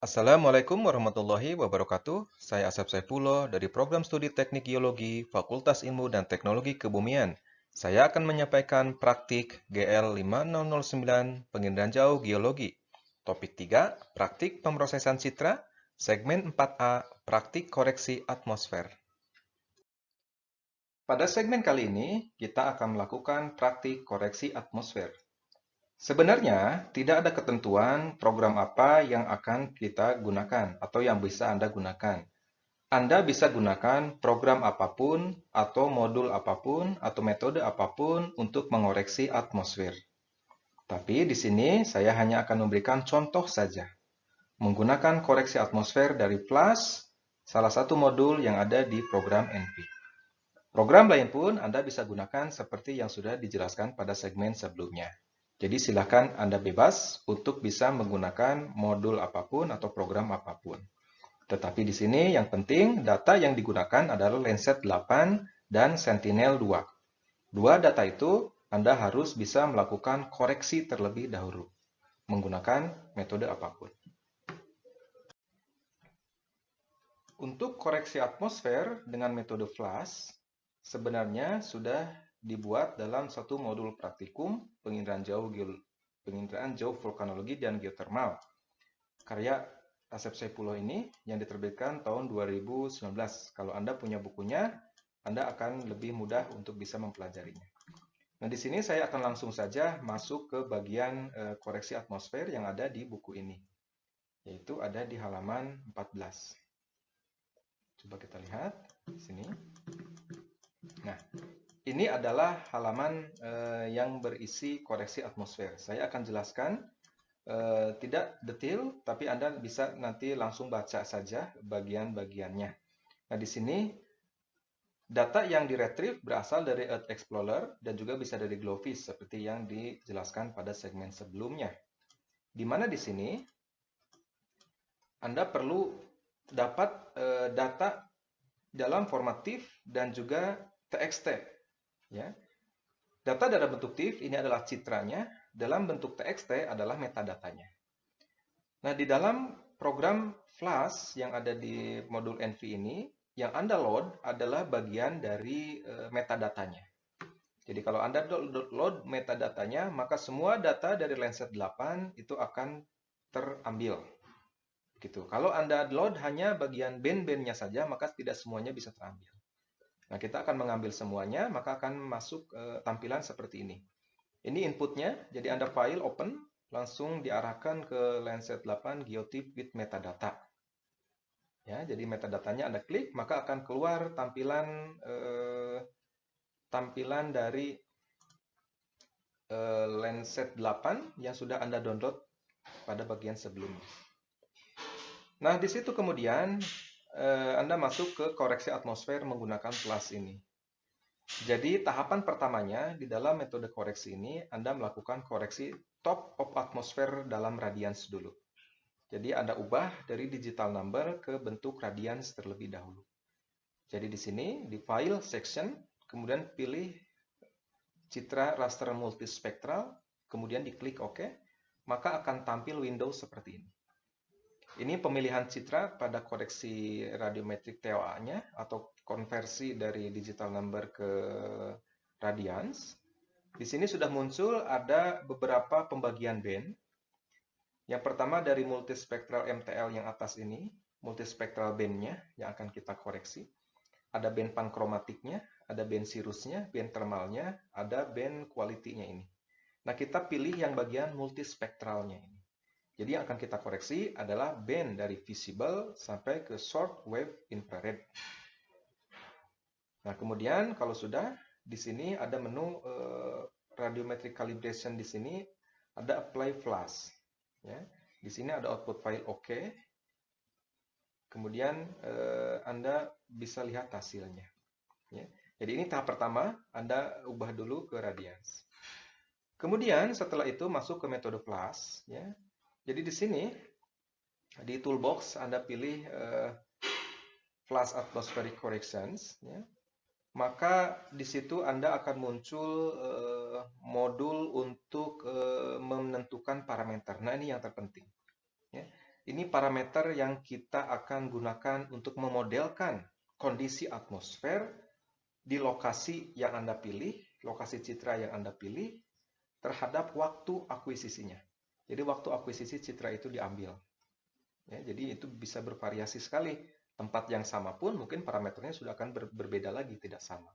Assalamualaikum warahmatullahi wabarakatuh. Saya Asep Saifullah dari Program Studi Teknik Geologi, Fakultas Ilmu dan Teknologi Kebumian. Saya akan menyampaikan praktik GL 5009 Penginderaan Jauh Geologi. Topik 3, Praktik Pemrosesan Citra, segmen 4A, Praktik Koreksi Atmosfer. Pada segmen kali ini, kita akan melakukan praktik koreksi atmosfer. Sebenarnya, tidak ada ketentuan program apa yang akan kita gunakan atau yang bisa Anda gunakan. Anda bisa gunakan program apapun atau modul apapun atau metode apapun untuk mengoreksi atmosfer. Tapi di sini saya hanya akan memberikan contoh saja. Menggunakan koreksi atmosfer dari FLAS, salah satu modul yang ada di program NP. Program lain pun Anda bisa gunakan seperti yang sudah dijelaskan pada segmen sebelumnya. Jadi silakan Anda bebas untuk bisa menggunakan modul apapun atau program apapun. Tetapi di sini yang penting data yang digunakan adalah Landsat 8 dan Sentinel-2. Dua data itu Anda harus bisa melakukan koreksi terlebih dahulu menggunakan metode apapun. Untuk koreksi atmosfer dengan metode FLAS, sebenarnya sudah dibuat dalam satu modul praktikum penginderaan jauh vulkanologi dan geotermal. Karya Asep Saifullah ini yang diterbitkan tahun 2019. Kalau Anda punya bukunya, Anda akan lebih mudah untuk bisa mempelajarinya. Nah, di sini saya akan langsung saja masuk ke bagian koreksi atmosfer yang ada di buku ini, yaitu ada di halaman 14. Coba kita lihat di sini. Nah, ini adalah halaman yang berisi koreksi atmosfer. Saya akan jelaskan tidak detail, tapi Anda bisa nanti langsung baca saja bagian-bagiannya. Nah, di sini data yang diretrieve berasal dari Earth Explorer dan juga bisa dari GLOWFISH seperti yang dijelaskan pada segmen sebelumnya. Di mana di sini Anda perlu dapat data dalam format TIFF dan juga TXT. Ya. Data dalam bentuk TIFF ini adalah citranya, dalam bentuk TXT adalah metadatanya. Nah, di dalam program FLAS yang ada di modul NV ini, yang Anda load adalah bagian dari metadatanya. Jadi kalau Anda load metadatanya, maka semua data dari Landsat 8 itu akan terambil. Gitu. Kalau Anda load hanya bagian band-bandnya saja, maka tidak semuanya bisa terambil. Nah, kita akan mengambil semuanya, maka akan masuk tampilan seperti ini. Ini inputnya, jadi Anda file open, langsung diarahkan ke Landsat 8 Geotip with Metadata. Ya, jadi metadatanya Anda klik, maka akan keluar tampilan dari Landsat 8 yang sudah Anda download pada bagian sebelumnya. Nah, di situ kemudian Anda masuk ke koreksi atmosfer menggunakan FLAS ini. Jadi, tahapan pertamanya di dalam metode koreksi ini, Anda melakukan koreksi top of atmosphere dalam radians dulu. Jadi, Anda ubah dari digital number ke bentuk radians terlebih dahulu. Jadi, di sini, di File Section, kemudian pilih Citra Raster Multispectral, kemudian diklik OK, maka akan tampil window seperti ini. Ini pemilihan citra pada koreksi radiometrik TOA-nya atau konversi dari digital number ke radians. Di sini sudah muncul ada beberapa pembagian band. Yang pertama dari multispectral MTL yang atas ini, multispectral band-nya yang akan kita koreksi. Ada band pankromatiknya, ada band cirrusnya, band thermalnya, ada band quality-nya ini. Nah, kita pilih yang bagian multispektralnya ini. Jadi yang akan kita koreksi adalah band dari visible sampai ke short wave infrared. Nah, kemudian kalau sudah, di sini ada menu radiometric calibration di sini, ada apply FLAS. Ya. Di sini ada output file OK. Kemudian Anda bisa lihat hasilnya. Ya. Jadi ini tahap pertama, Anda ubah dulu ke radians. Kemudian setelah itu masuk ke metode FLAS. Ya. Jadi di sini, di toolbox, Anda pilih FLAS Atmospheric Corrections. Ya. Maka di situ Anda akan muncul modul untuk menentukan parameter. Nah, ini yang terpenting. Ya. Ini parameter yang kita akan gunakan untuk memodelkan kondisi atmosfer di lokasi yang Anda pilih, lokasi citra yang Anda pilih, terhadap waktu akuisisinya. Jadi waktu akuisisi citra itu diambil. Ya, jadi itu bisa bervariasi sekali. Tempat yang sama pun mungkin parameternya sudah akan berbeda lagi, tidak sama.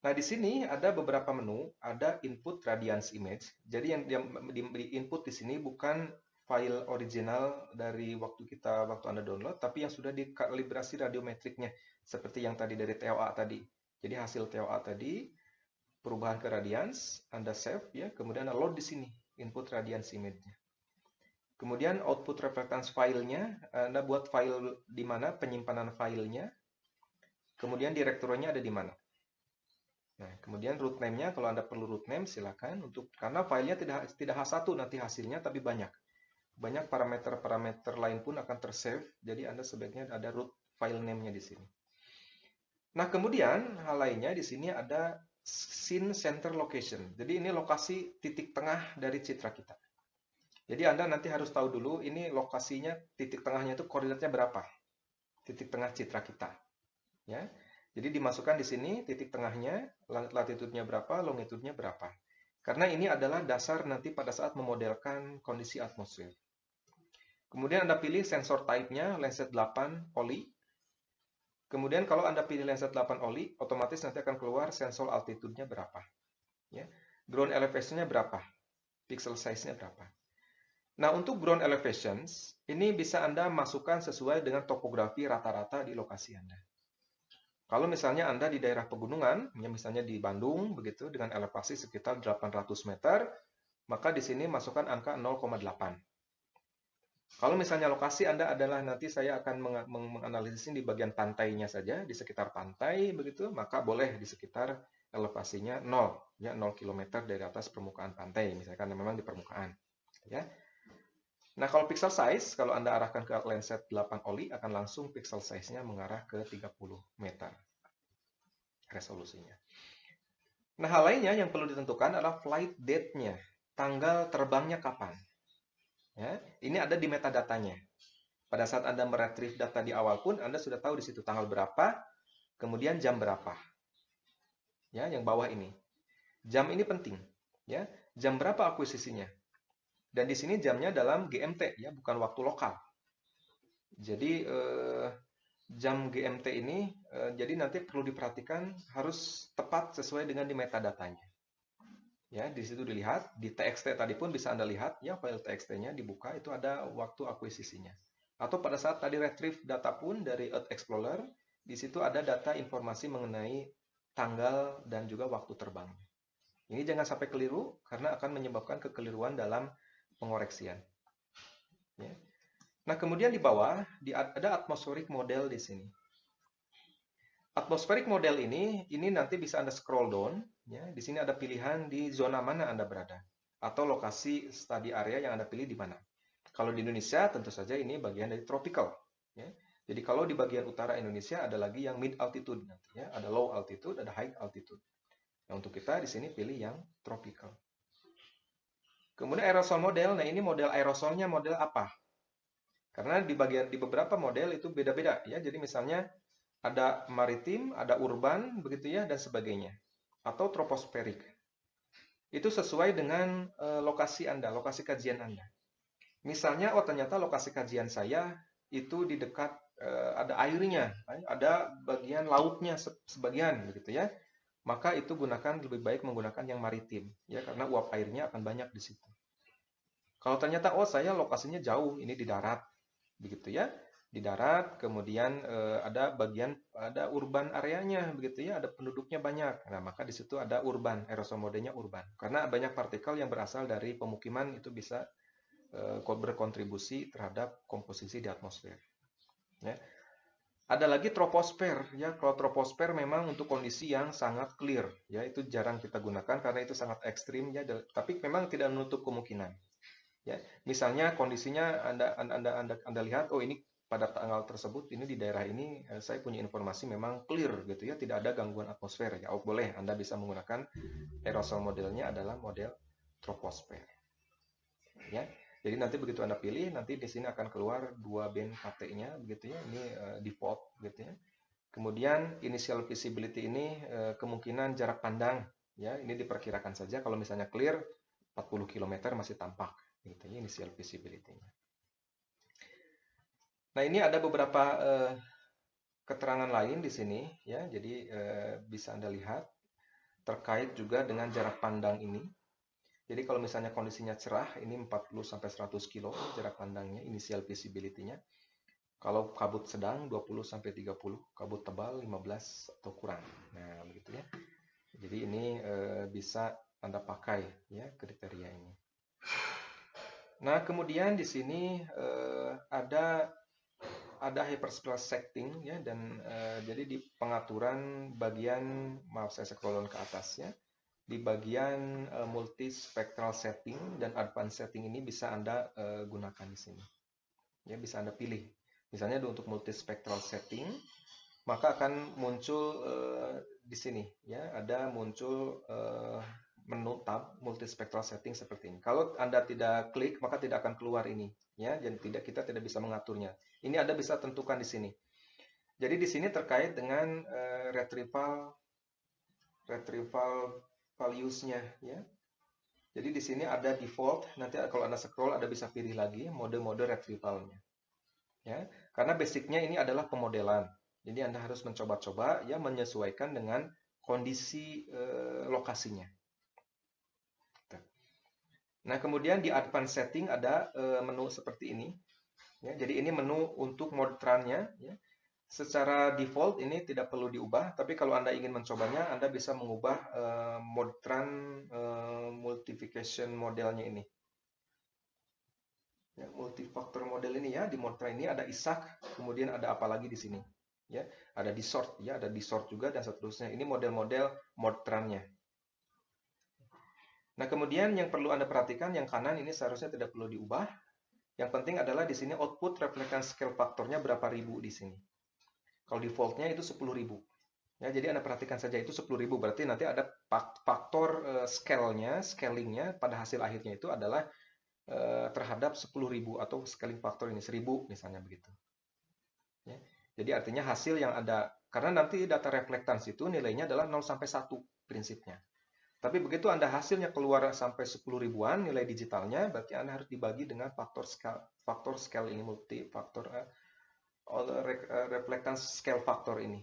Nah, di sini ada beberapa menu, ada input radiance image. Jadi yang di input di sini bukan file original dari waktu Anda download, tapi yang sudah dikalibrasi radiometriknya, seperti yang tadi dari TOA tadi. Jadi hasil TOA tadi, perubahan ke radiance, Anda save ya, kemudian Anda load di sini input radiance image-nya. Kemudian output reflectance filenya, Anda buat file di mana penyimpanan filenya, kemudian direktorinya ada di mana. Nah, kemudian root name-nya, kalau Anda perlu root name, silakan karena filenya tidak H1 nanti hasilnya, tapi banyak. Banyak parameter-parameter lain pun akan tersave, jadi Anda sebaiknya ada root file name-nya di sini. Nah, kemudian hal lainnya di sini ada scene center location. Jadi ini lokasi titik tengah dari citra kita. Jadi Anda nanti harus tahu dulu ini lokasinya, titik tengahnya itu koordinatnya berapa. Titik tengah citra kita. Ya. Jadi dimasukkan di sini titik tengahnya, latitudenya berapa, longitudenya berapa. Karena ini adalah dasar nanti pada saat memodelkan kondisi atmosfer. Kemudian Anda pilih sensor type-nya, Landsat 8 OLI. Kemudian kalau Anda pilih Landsat 8 OLI, otomatis nanti akan keluar sensor altitude-nya berapa. Ya. Ground elevation-nya berapa. Pixel size-nya berapa. Nah, untuk ground elevations, ini bisa Anda masukkan sesuai dengan topografi rata-rata di lokasi Anda. Kalau misalnya Anda di daerah pegunungan, ya misalnya di Bandung, begitu dengan elevasi sekitar 800 meter, maka di sini masukkan angka 0,8. Kalau misalnya lokasi Anda adalah nanti saya akan menganalisis di bagian pantainya saja, di sekitar pantai, begitu, maka boleh di sekitar elevasinya 0, ya 0 km dari atas permukaan pantai, misalkan memang di permukaan. Ya. Nah, kalau pixel size, kalau Anda arahkan ke Landsat 8 OLI, akan langsung pixel size-nya mengarah ke 30 meter resolusinya. Nah, hal lainnya yang perlu ditentukan adalah flight date-nya, tanggal terbangnya kapan. Ya, ini ada di metadatanya. Pada saat Anda meretrieve data di awal pun, Anda sudah tahu di situ tanggal berapa, kemudian jam berapa. Ya, yang bawah ini. Jam ini penting. Ya, jam berapa akuisisinya? Dan di sini jamnya dalam GMT, ya, bukan waktu lokal. Jadi jam GMT ini, jadi nanti perlu diperhatikan harus tepat sesuai dengan di metadatanya. Ya, di situ dilihat, di TXT tadi pun bisa Anda lihat, ya file TXT-nya dibuka, itu ada waktu akuisisinya. Atau pada saat tadi retrieve data pun dari Earth Explorer, di situ ada data informasi mengenai tanggal dan juga waktu terbang. Ini jangan sampai keliru, karena akan menyebabkan kekeliruan dalam pengoreksian. Ya. Nah, kemudian di bawah ada atmospheric model di sini. Atmospheric model ini nanti bisa Anda scroll down. Ya. Di sini ada pilihan di zona mana Anda berada. Atau lokasi study area yang Anda pilih di mana. Kalau di Indonesia, tentu saja ini bagian dari tropical. Ya. Jadi kalau di bagian utara Indonesia ada lagi yang mid altitude. Nanti, ya. Ada low altitude, ada high altitude. Nah, untuk kita di sini pilih yang tropical. Kemudian aerosol model, nah ini model aerosolnya model apa? Karena di beberapa model itu beda-beda ya. Jadi misalnya ada maritim, ada urban begitu ya dan sebagainya. Atau troposferik. Itu sesuai dengan lokasi Anda, lokasi kajian Anda. Misalnya ternyata lokasi kajian saya itu di dekat ada airnya, ada bagian lautnya sebagian begitu ya. Maka itu lebih baik menggunakan yang maritim ya karena uap airnya akan banyak di situ. Kalau ternyata saya lokasinya jauh, ini di darat, begitu ya, di darat, kemudian ada urban areanya, begitu ya, ada penduduknya banyak. Nah, maka di situ ada urban, aerosol modenya urban, karena banyak partikel yang berasal dari pemukiman itu bisa berkontribusi terhadap komposisi di atmosfer. Ya. Ada lagi troposfer, ya. Kalau troposfer memang untuk kondisi yang sangat clear, ya, itu jarang kita gunakan karena itu sangat ekstrim, ya. Tapi memang tidak menutup kemungkinan. Ya, misalnya kondisinya Anda lihat, ini pada tanggal tersebut ini di daerah ini saya punya informasi memang clear gitu ya, tidak ada gangguan atmosfer ya. Boleh Anda bisa menggunakan aerosol modelnya adalah model troposfer. Ya. Jadi nanti begitu Anda pilih, nanti di sini akan keluar 2 band KT-nya, begitu ya. Ini default, gitu ya. Kemudian initial visibility ini kemungkinan jarak pandang, ya. Ini diperkirakan saja kalau misalnya clear 40 km masih tampak, gitu ya, initial visibility-nya. Nah, ini ada beberapa keterangan lain di sini, ya. Jadi bisa Anda lihat terkait juga dengan jarak pandang ini. Jadi kalau misalnya kondisinya cerah, ini 40-100 kilo jarak pandangnya, initial visibility-nya. Kalau kabut sedang 20-30, kabut tebal 15 atau kurang. Nah, begitu ya. Jadi ini bisa Anda pakai ya kriteria ini. Nah, kemudian di sini ada hyperspace setting ya, dan jadi di pengaturan bagian, maaf saya scroll ke atas ya. Di bagian multispectral setting dan advanced setting ini bisa Anda gunakan di sini. Ya, bisa Anda pilih. Misalnya untuk multispectral setting, maka akan muncul di sini ya, ada muncul menu tab multispectral setting seperti ini. Kalau Anda tidak klik, maka tidak akan keluar ini ya, dan kita tidak bisa mengaturnya. Ini Anda bisa tentukan di sini. Jadi di sini terkait dengan retrieval values-nya ya. Jadi di sini ada default, nanti kalau Anda scroll Anda bisa pilih lagi mode-mode retrieval-nya. Ya, karena basicnya ini adalah pemodelan. Jadi Anda harus mencoba-coba ya, menyesuaikan dengan kondisi lokasinya. Nah, kemudian di advanced setting ada menu seperti ini. Ya, jadi ini menu untuk mode tran-nya ya. Secara default ini tidak perlu diubah, tapi kalau Anda ingin mencobanya, Anda bisa mengubah mode tran multiplication modelnya ini. Ya, multifaktor model ini ya, di mode tran ini ada ISAC, kemudian ada apa lagi di sini? Ya, ada distort ya, ada distort juga dan seterusnya. Ini model-model mode tran-nya. Nah, kemudian yang perlu Anda perhatikan yang kanan ini seharusnya tidak perlu diubah. Yang penting adalah di sini output reflectance scale faktornya berapa ribu di sini. Kalau defaultnya itu 10.000. Ya, jadi Anda perhatikan saja itu 10.000, berarti nanti ada faktor scalingnya pada hasil akhirnya itu adalah terhadap 10.000 atau scaling faktor ini 1.000 misalnya begitu. Ya, jadi artinya hasil yang ada, karena nanti data reflectance itu nilainya adalah 0 sampai 1 prinsipnya. Tapi begitu Anda hasilnya keluar sampai 10 ribuan nilai digitalnya, berarti Anda harus dibagi dengan faktor scale ini, multifaktor reflectance scale factor ini.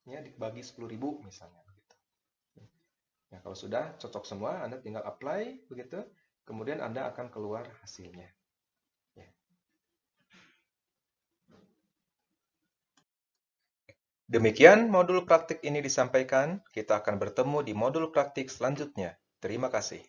Ya, dibagi 10.000 misalnya begitu. Nah, kalau sudah cocok semua, Anda tinggal apply begitu, kemudian Anda akan keluar hasilnya. Ya. Demikian modul praktik ini disampaikan, kita akan bertemu di modul praktik selanjutnya. Terima kasih.